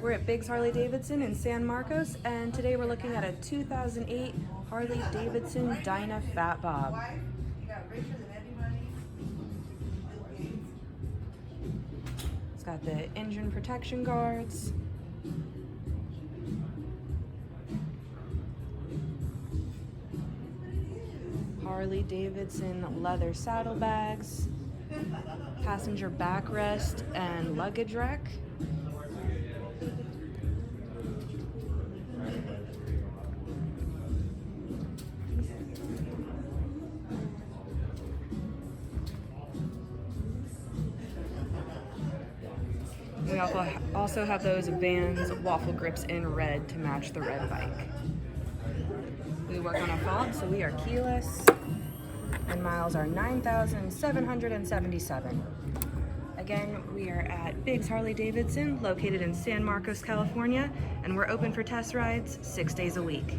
We're at Biggs Harley Davidson in San Marcos, and today we're looking at a 2008 Harley-Davidson Dyna Fat Bob. It's got the engine protection guards, Harley-Davidson leather saddlebags, passenger backrest and luggage rack. We also have those Vans waffle grips in red to match the red bike. We work on a fob, so we are keyless, and miles are 9,777. Again, we are at Biggs Harley Davidson, located in San Marcos, California, and we're open for test rides 6 days a week.